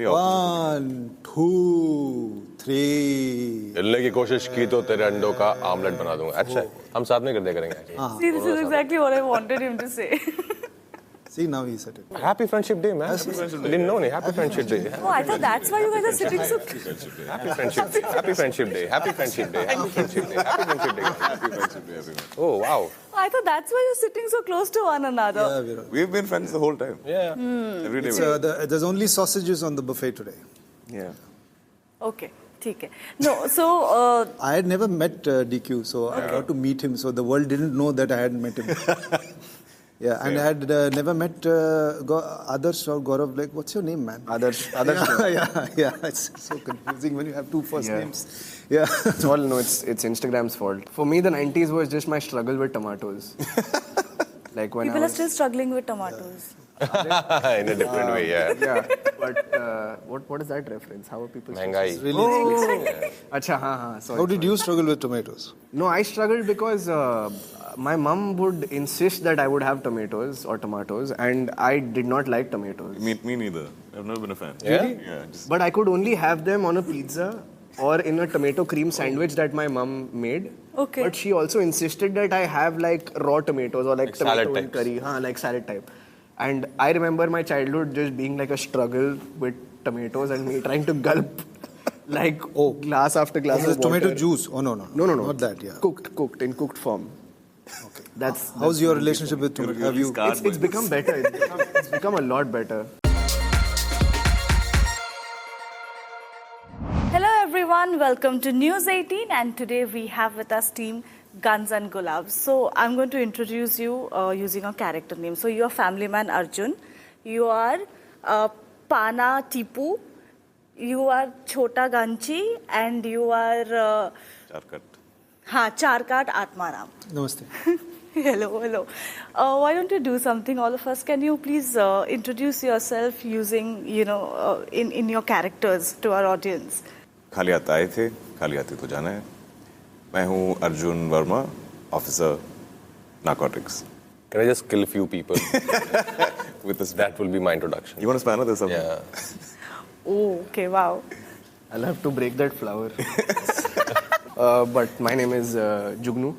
1, 2, 3. हिलने की कोशिश की तो तेरे अंडों का आमलेट बना दूंगा. अच्छा है, हम साथ में कर दिया करेंगे. See, this is exactly what I wanted him to say. See, now he said it. Happy Friendship Day, man. Didn't know ni. Happy Friendship Day. Oh, I thought that's why you guys are sitting so... Happy Friendship Day. Happy Friendship Day. Happy Friendship Day. Happy Friendship Day. Happy Friendship Day. Happy Friendship Day, everyone. Oh wow. I thought that's why you're sitting so close to one another. Yeah, We've been friends the whole time. Yeah. Every day. there's only sausages on the buffet today. Yeah. Okay, ठीक है. No, so... I had never met DQ, so I got to meet him. So the world didn't know that I hadn't met him. Yeah, and I had never met Adarsh or Gourav. Like, what's your name, man? Adarsh. Yeah. It's so confusing when you have two first names. Yeah. Well, no, it's Instagram's fault. For me, the 90s was just my struggle with tomatoes. Like when People are still struggling with tomatoes. In a different way, yeah. Yeah, but what is that reference? How are people? महंगाई. Really? Acha, haan, sorry. How did you struggle with tomatoes? No, I struggled because my mom would insist that I would have tomatoes, and I did not like tomatoes. Me neither. I've never been a fan. Yeah? Yeah. But I could only have them on a pizza or in a tomato cream sandwich that my mom made. Okay. But she also insisted that I have like raw tomatoes or like tomato salad in curry. Like salad type. And I remember my childhood just being like a struggle with tomatoes and me trying to gulp like glass after glass of water. Tomato juice? Oh, no. No. Not that, yeah. Cooked in cooked form. Okay. That's How's your relationship with tomato? Have you... It's become better. It's become a lot better. Hello everyone, welcome to News 18, and today we have with us team Guns and Gulaabs. So I'm going to introduce you using a character name. So you are family man Arjun, you are Pana Tipu, you are Chota Ganchi, and you are Charkat. Charkat Atmaram. Namaste. Hello. Why don't you do something, all of us? Can you please introduce yourself using, in your characters to our audience? खाली आता आए थे, खाली आते तो जाना है. मैं हूँ Arjun Verma, officer narcotics. Can I just kill a few people? With this, that will be my introduction. You want a spanner? There's something. Yeah. Oh, okay, wow. I'll have to break that flower. But my name is Jugnu,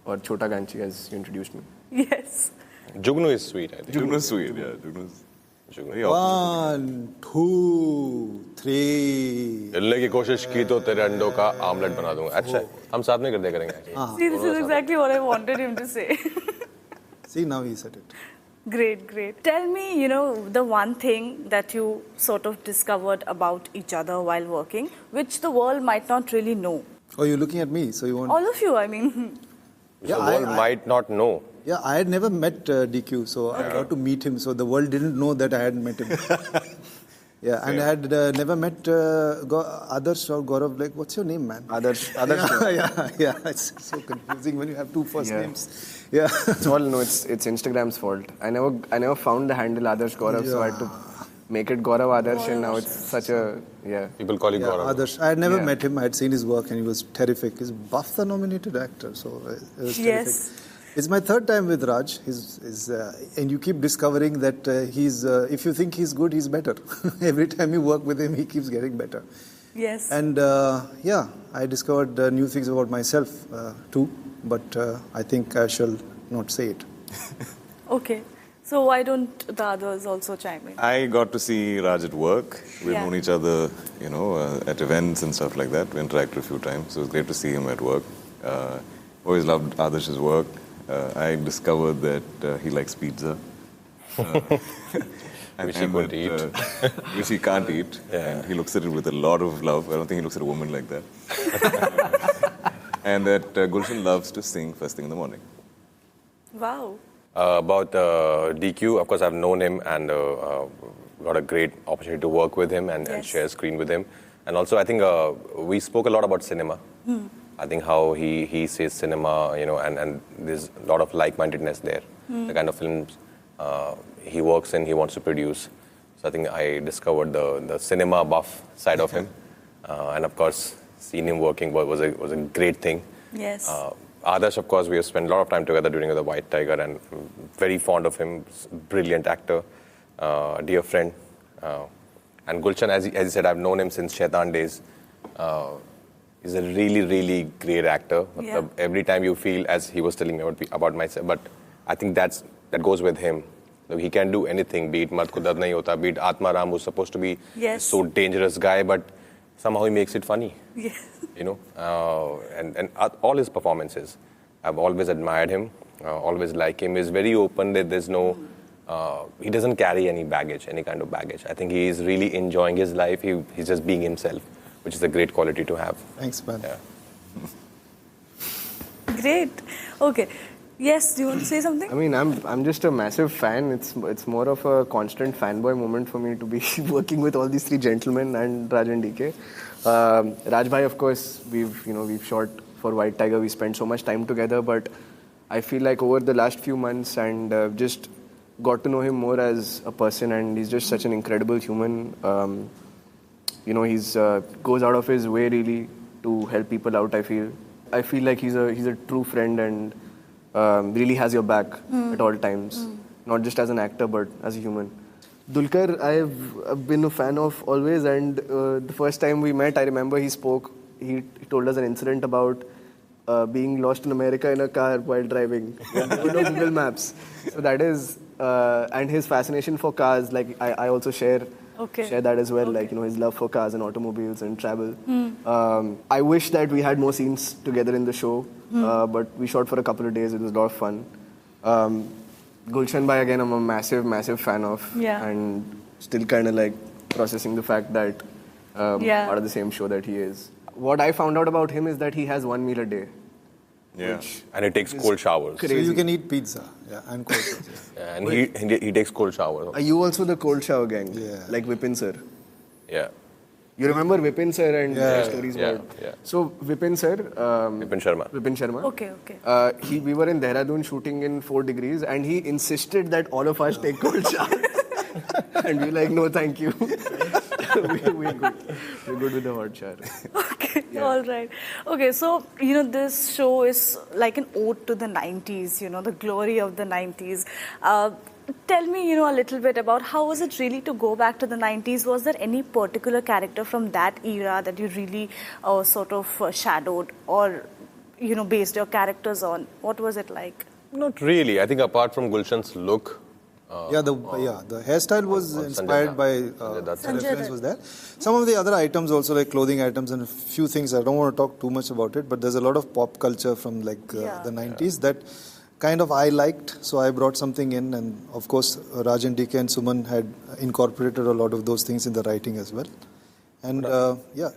or Chota Ganchi, as you introduced me. Yes. Jugnu is sweet, I think. Jugnu is sweet, yeah. Jugnu is... 1, 2, 3. हिलने की कोशिश की तो तेरे अंडों का omelette बना दूंगा. अच्छा है, हम साथ में कर दिया करेंगे. See, this is exactly what I wanted him to say. See, now he said it. Great. Tell me, the one thing that you sort of discovered about each other while working, which the world might not really know. Oh, you're looking at me, so you want... All of you, I mean. The world might not know. Yeah, I had never met DQ, so I got to meet him. So the world didn't know that I hadn't met him. Yeah, and I had never met Adarsh or Gourav. Like, what's your name, man? Adarsh. Yeah. It's so confusing when you have two first names. Yeah. Well, no, it's Instagram's fault. I never found the handle Adarsh Gourav, so I had to make it Gourav Adarsh, and now it's such a People call you Gourav. Adarsh. I had never met him. I had seen his work, and he was terrific. He's BAFTA-nominated actor, so it was terrific. It's my third time with Raj, and you keep discovering that if you think he's good, he's better. Every time you work with him, he keeps getting better. Yes. And I discovered new things about myself too, but I think I shall not say it. Okay. So why don't the others also chime in? I got to see Raj at work. We've known each other, at events and stuff like that. We interacted a few times, so it was great to see him at work. Always loved Adarsh's work. I discovered that he likes pizza. Which he couldn't eat. Which he can't eat. Yeah. And he looks at it with a lot of love. I don't think he looks at a woman like that. And that Gulshan loves to sing first thing in the morning. Wow. About DQ, of course, I've known him and got a great opportunity to work with him and share screen with him. And also, I think we spoke a lot about cinema. I think how he says cinema, and there's a lot of like-mindedness there. The kind of films he works in, he wants to produce. So I think I discovered the cinema buff side of him. And of course, seeing him working was a great thing. Yes. Adarsh, of course, we have spent a lot of time together during The White Tiger, and very fond of him. Brilliant actor, dear friend. And Gulshan, as you said, I've known him since Shaitan days. He's a really, really great actor. Yeah. Every time you feel, as he was telling me about myself, but I think that goes with him. He can do anything, be it Mard Ko Dard Nahi Hota, be it Atma Ram, who's supposed to be so dangerous guy, but somehow he makes it funny. Yes. You know, and all his performances, I've always admired him, always like him. He's very open. There's no, he doesn't carry any baggage, any kind of baggage. I think he is really enjoying his life. He's just being himself, which is a great quality to have. Thanks, man. Yeah. Great. Okay. Yes, do you want to say something? I mean, I'm just a massive fan. It's more of a constant fanboy moment for me to be working with all these three gentlemen and Raj and DK. Raj bhai, of course, we've shot for White Tiger. We spent so much time together, but I feel like over the last few months and just got to know him more as a person, and he's just such an incredible human. He's goes out of his way really to help people out. I feel like he's a true friend and really has your back at all times, not just as an actor but as a human. Dulquer, I've been a fan of always, and the first time we met, I remember he told us an incident about being lost in America in a car while driving. There were no Google Maps. So that is, and his fascination for cars, like I also share that as well, like, his love for cars and automobiles and travel. I wish that we had more scenes together in the show, but we shot for a couple of days. It was a lot of fun. Gulshan bhai, again, I'm a massive, massive fan of, and still kind of like processing the fact that part of the same show that he is. What I found out about him is that he has one meal a day. Yeah. And he takes cold showers. So you can eat pizza, and cold showers. Yeah, and he takes cold showers. Are you also the cold shower gang? Yeah. Like Vipin sir? Yeah. You remember Vipin sir and Yeah. stories Yeah. about? Yeah. So Vipin sir, Vipin Sharma. Vipin Sharma. Okay. We were in Dehradun shooting in 4 degrees, and he insisted that all of us take cold showers. And we were like, no, thank you. We're good. We're good with the hot shower. Okay, all right. Okay, so, this show is like an ode to the 90s, the glory of the 90s. Tell me, a little bit about how was it really to go back to the 90s? Was there any particular character from that era that you really sort of shadowed or, based your characters on? What was it like? Not really. I think apart from Gulshan's look, the hairstyle was inspired by Sanjay reference was there. Some of the other items also, like clothing items and a few things, I don't want to talk too much about it, but there's a lot of pop culture from the 90s that kind of I liked, so I brought something in, and of course Raj and DK and Suman had incorporated a lot of those things in the writing as well. And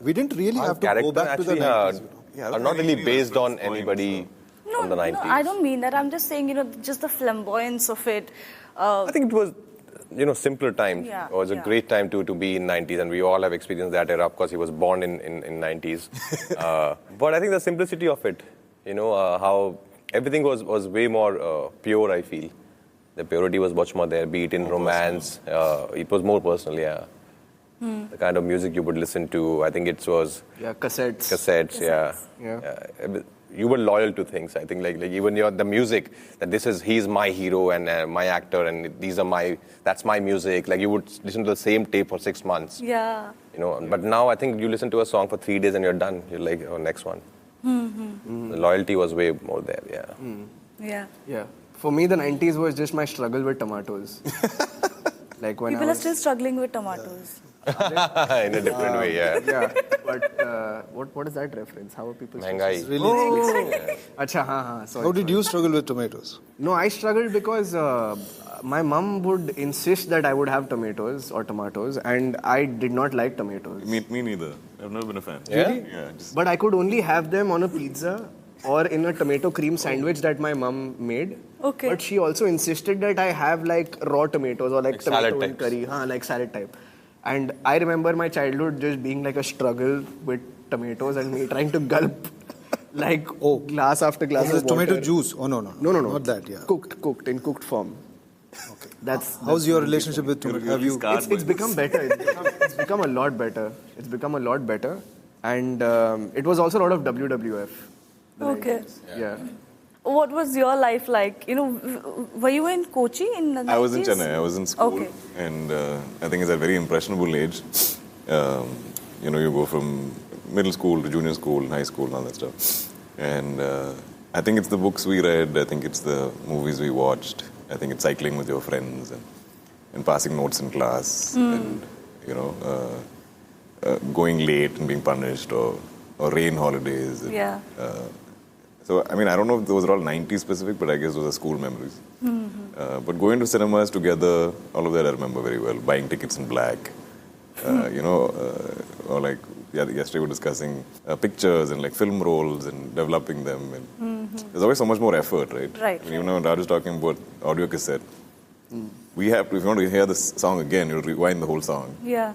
we didn't really have to go back to the 90s. Are not really based on anybody from the 90s. No, I don't mean that. I'm just saying, just the flamboyance of it. I think it was, simpler times. Yeah, It was a great time to be in 90s, and we all have experienced that era. Of course, he was born in 90s. But I think the simplicity of it, how everything was way more pure, I feel. The purity was much more there, be it in romance. It was more personal, The kind of music you would listen to, I think it was... Yeah, cassettes. Yeah. You were loyal to things. I think like even the music, that he's my hero and my actor, and that's my music. Like you would listen to the same tape for 6 months. Yeah. But now I think you listen to a song for 3 days and you're done. You're like, oh, next one. The loyalty was way more there. Yeah. For me, the 90s was just my struggle with tomatoes. Like when People are still struggling with tomatoes. In a different way, Yeah, but what is that reference? How are people... Mehengai. Really? Acha, sorry. How did you struggle with tomatoes? No, I struggled because my mum would insist that I would have tomatoes, and I did not like tomatoes. Me neither. I've never been a fan. Yeah? Yeah. But I could only have them on a pizza or in a tomato cream sandwich that my mum made. Okay. But she also insisted that I have like raw tomatoes or like tomato salad and types. curry. Like salad type. And I remember my childhood just being like a struggle with tomatoes and me trying to gulp like glass after glass of water. Tomato juice? Oh, no. No. Not that, Cooked in cooked form. Okay. How's your relationship with tomato? Have you... It's become better. It's become a lot better. And it was also a lot of WWF. Okay. Yeah. What was your life like? Were you in Kochi in the 90s? I was in Chennai. I was in school. Okay. And I think it's a very impressionable age. You go from middle school to junior school, high school, and all that stuff. And I think it's the books we read. I think it's the movies we watched. I think it's cycling with your friends and passing notes in class. And, going late and being punished or rain holidays. Yeah. So, I mean, I don't know if those are all 90s specific, but I guess those are school memories. But going to cinemas together, all of that I remember very well. Buying tickets in black, or like yesterday we were discussing pictures and like film rolls and developing them. And there's always so much more effort, right? Right. Even when Raj was talking about audio cassette, we have to, if you want to hear the song again, you rewind the whole song. Yeah.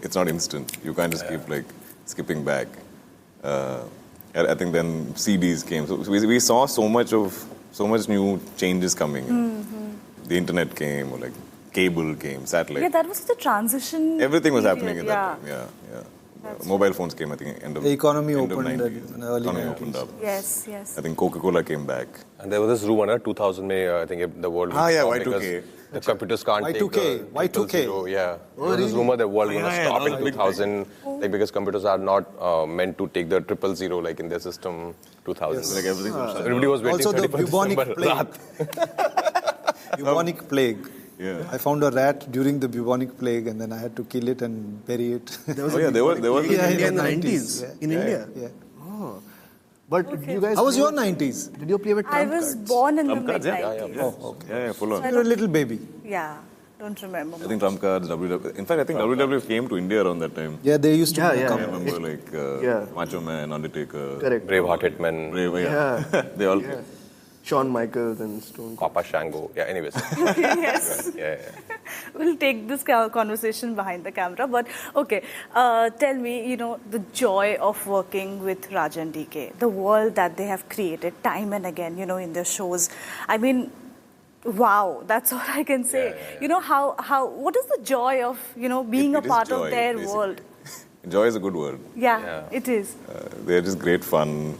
It's not instant. You can't just keep like skipping back. I think then CDs came. So we saw so much new changes coming. The internet came, or like cable came, satellite. Yeah, that was the transition. Everything was period. happening at that time. Yeah. Mobile phones came, I think, end of The economy end of opened 90s. in early Economy 90s. opened up. Yes. I think Coca-Cola came back. And there was this rumor, 2000 I think the world will Yeah, stop Y2K. because the computers can't take Y2K, the Y2K. zero. Yeah. There was this rumor the world going to stop that was in a big 2000, like because computers are not meant to take the 000 like in their system 2000. Yes. Like everything was shut Everybody was waiting Also the 31st bubonic December. plague. Bubonic plague. Yeah. I found a rat during the bubonic plague, and then I had to kill it and bury it. There was in Yeah, India in the 90s. 90s. Yeah. In India. Yeah. Oh. But did you guys? How was play your with- 90s? Did you play with I trump was cards? born in the Trump cards, mid-90s. Oh, okay. Yeah, full on. You were a little baby. Yeah, don't remember. I think trump cards, WW. In fact, I think WW came to India around that time. Yeah, they used to Yeah, come. I remember like Yeah. Macho Man, Undertaker, Correct. Braveheart Hitman, Brave, they all came. Shawn Michaels and Stone Cold. Papa Shango. Yeah, anyways. Yes. Yeah. We'll take this conversation behind the camera. But okay, tell me, the joy of working with Raj and DK, the world that they have created time and again, in their shows. I mean, wow, that's all I can say. Yeah. What is the joy of, being It a is part joy, of their basically. world? Joy is a good word. Yeah, it is. They're just great fun,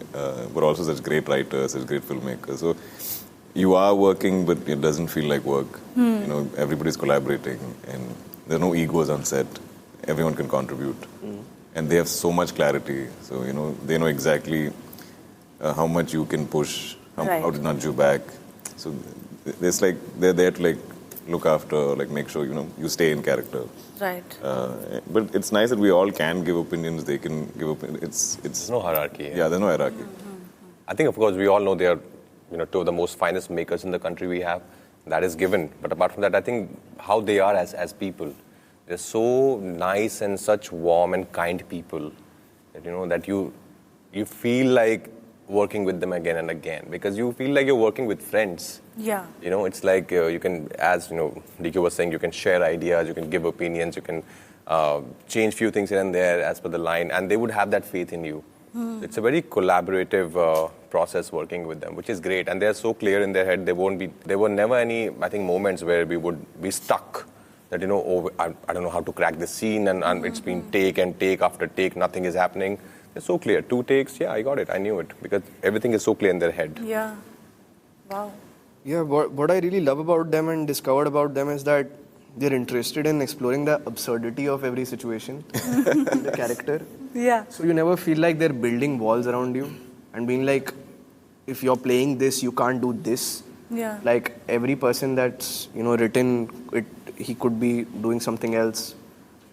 but also such great writers, such great filmmakers. So you are working, but it doesn't feel like work. Everybody's collaborating, and there are no egos on set. Everyone can contribute, and they have so much clarity. So they know exactly how much you can push, how to nudge you back. So it's like they're there to like look after, like make sure you stay in character. Right. But it's nice that we all can give opinions. They can give opinions. There's no hierarchy. Yeah, there's no hierarchy. I think, of course, we all know they are, two of the most finest makers in the country we have. That is given. But apart from that, I think how they are as people, they're so nice and such warm and kind people that, that you feel like working with them again and again because you feel like you're working with friends. Yeah. It's like you can, as DK was saying, you can share ideas, you can give opinions, you can change few things here and there as per the line, and they would have that faith in you. It's a very collaborative process working with them, which is great, and they're so clear in their head. There were never any, I think, moments where we would be stuck. That I don't know how to crack this scene, and it's been take and take after take, nothing is happening. They're so clear. 2 takes, yeah, I got it, I knew it, because everything is so clear in their head. Yeah. Wow. Yeah, what I really love about them and discovered about them is that they're interested in exploring the absurdity of every situation in the character. Yeah. So you never feel like they're building walls around you and being like, if you're playing this, you can't do this. Yeah. Like every person that's written it, he could be doing something else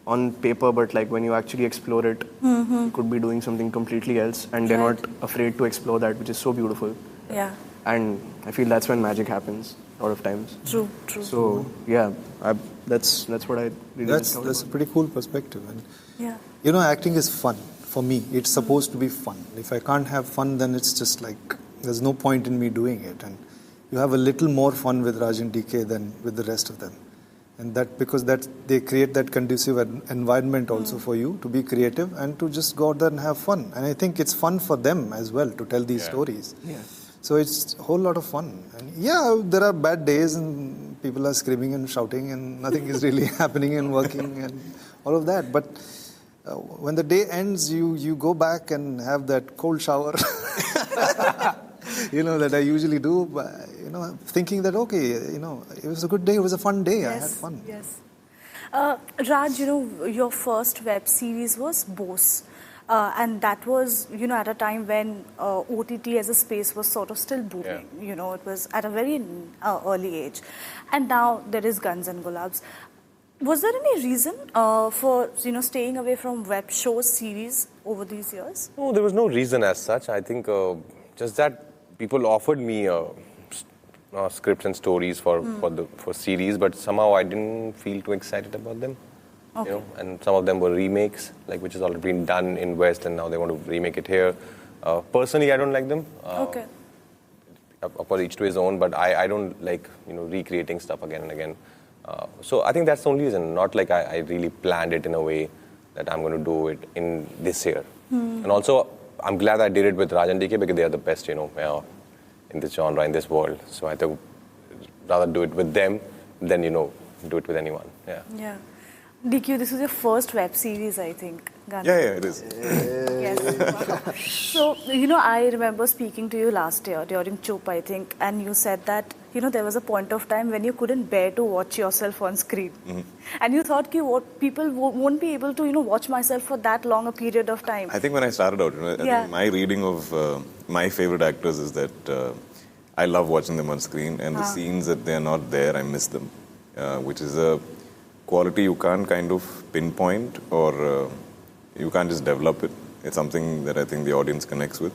on paper, but like when you actually explore it, he could be doing something completely else, and they're not afraid to explore that, which is so beautiful. Yeah. And I feel that's when magic happens a lot of times. True. So yeah, that's what I really That's discovered a pretty cool perspective. And Yeah. acting is fun. For me, it's supposed to be fun. If I can't have fun, then it's just like there's no point in me doing it. And you have a little more fun with Raj and DK than with the rest of them. And because they create that conducive environment also for you to be creative and to just go out there and have fun. And I think it's fun for them as well to tell these stories. Yeah. So it's a whole lot of fun. And there are bad days and people are screaming and shouting and nothing is really happening and working and all of that. But when the day ends, you go back and have that cold shower. that I usually do, thinking that, okay, it was a good day, it was a fun day, I had fun. Yes. Raj, your first web series was Bose. And that was, at a time when OTT as a space was sort of still booming. Yeah. It was at a very early age. And now there is Guns and Gulaabs. Was there any reason for, staying away from web shows, series over these years? No, there was no reason as such. I think just that people offered me scripts and stories for series, but somehow I didn't feel too excited about them. Okay. And some of them were remakes, which has already been done in West, and now they want to remake it here. Personally, I don't like them. Okay. Of course, each to his own, but I don't like recreating stuff again and again. So I think that's the only reason. Not like I really planned it in a way that I'm going to do it in this year. And also, I'm glad I did it with Raj-DK because they are the best, in this genre, in this world. So I think rather do it with them than do it with anyone. Yeah. DQ, this was your first web series, I think. Yeah, it is. Yes. So, I remember speaking to you last year during Chup, I think, and you said that, there was a point of time when you couldn't bear to watch yourself on screen. And you thought, people won't be able to, watch myself for that long a period of time. I think when I started out, I think my reading of my favorite actors is that I love watching them on screen, and the scenes that they're not there, I miss them, which is a quality you can't kind of pinpoint or you can't just develop it. It's something that I think the audience connects with.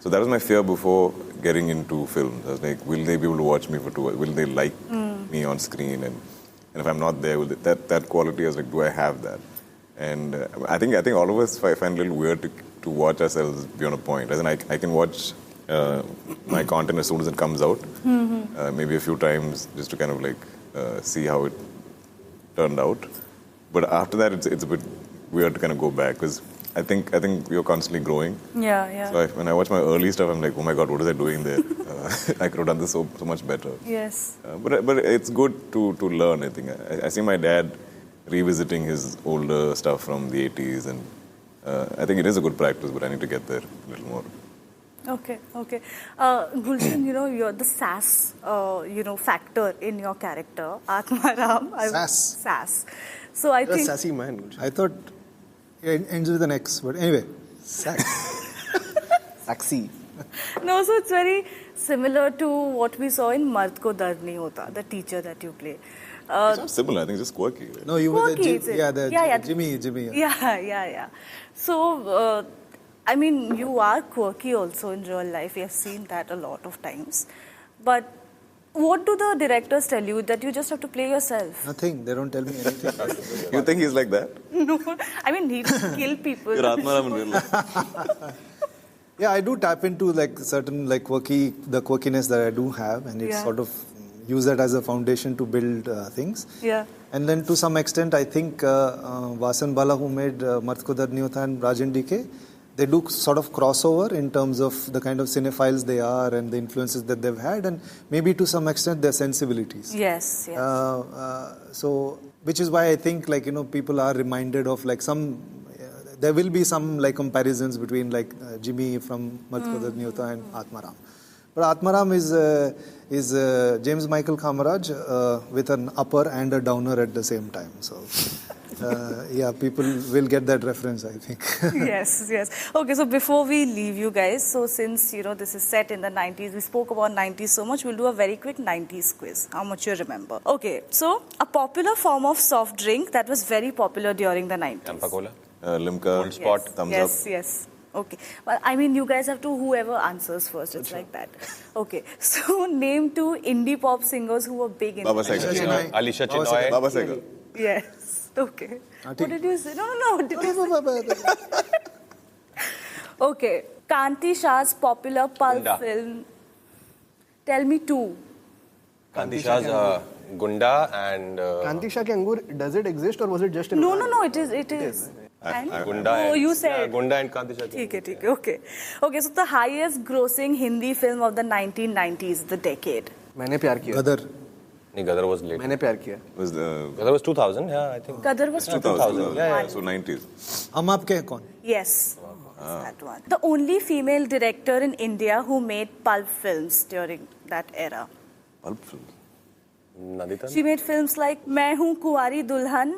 So that was my fear before getting into films. I was like, will they be able to watch me for 2 hours? Will they like me on screen? And if I'm not there, that quality, I was like, do I have that? And I think all of us find it a little weird to watch ourselves beyond a point. As in, I can watch my content as soon as it comes out, maybe a few times just to kind of see how it turned out, but after that it's a bit weird to kind of go back because I think we're constantly growing. Yeah. So when I watch my early stuff, I'm like, oh my god, what was I doing there? I could have done this so much better. Yes. But it's good to learn. I think I see my dad revisiting his older stuff from the 80s, and I think it is a good practice. But I need to get there a little more. Okay. Gulshan, you're the sass, factor in your character, Atmaram. Sass. So I You're think... a sassy man, Gulshan. I thought it ends with an X, but anyway, sax. Saxy. No, so it's very similar to what we saw in Mard Ko Dard Nahi Hota, the teacher that you play. It's not similar. I think it's just quirky. Right? No, you were Quirky, Jimmy. Yeah. So... you are quirky also in real life. We have seen that a lot of times. But what do the directors tell you? That you just have to play yourself? Nothing. They don't tell me anything. You think he's like that? No. He doesn't kill people. You're Atmaram in real life. Yeah, I do tap into certain the quirkiness that I do have, and it's sort of use that as a foundation to build things. Yeah. And then to some extent, I think Vasan Bala, who made Mard Ko Dard Nahi Hota and Raj-DK, they do sort of crossover in terms of the kind of cinephiles they are and the influences that they've had, and maybe to some extent their sensibilities. Yes. So, which is why I think people are reminded of some. There will be some comparisons between Jimmy from Mard Ko Dard Nahi Hota and Atmaram. But Atmaram is James Michael Kamaraj with an upper and a downer at the same time. So. People will get that reference, I think. Yes. Okay, so before we leave you guys, so since, this is set in the 90s, we spoke about 90s so much, we'll do a very quick 90s quiz. How much you remember? Okay, so a popular form of soft drink that was very popular during the 90s. Campa Cola. Limca. Old Spot. Thumbs up. Yes. Okay. Well, you guys have to, whoever answers first, it's like that. Okay, so name 2 indie pop singers who were big in Baba the 90s. Sehgal. Alisha Chinoy. Baba Sehgal. Yes. Okay. What did you say? No. What did you say? Okay. Kanti Shah's popular pulp film. Tell me 2. Kanti Shah's Gunda and... Kanti Shah Ke Angur, does it exist or was it just in... No, it is. And? Gunda you said. Gunda and Kanti Shah. Okay. Okay, so the highest grossing Hindi film of the 1990s, the decade. मैंने प्यार किया. Gadar. Gadar was late. मैंने प्यार किया. Gadar was 2000, I think. Gadar was 2000. Yeah. So 90s. Hum Aapke Hain Kaun? Yes. That one. The only female director in India who made pulp films during that era. Pulp film. Nandita? She made films like Main Hoon Kuwari Dulhan,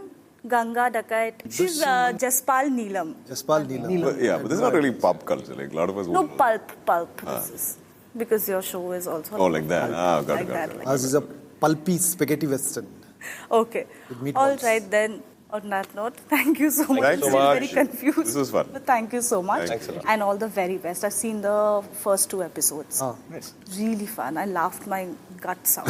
Ganga Dakait. She's Jaspal Neelam. Jaspal Neelam. But this is not really pop culture. Like a lot of us. No, pulp. This is because your show is also. Oh, like that. Got it. Ours is a pulpy spaghetti western. Okay. All right then. On that note, thank you so much. Thanks so I'm much. very confused. This was fun. But thank you so much. Thanks a lot. And all the very best. I've seen the first 2 episodes. Ah. Nice. Really fun. I laughed my guts out.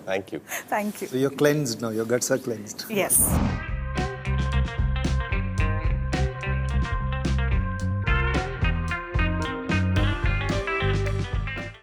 Thank you. Thank you. So you're cleansed now. Your guts are cleansed. Yes.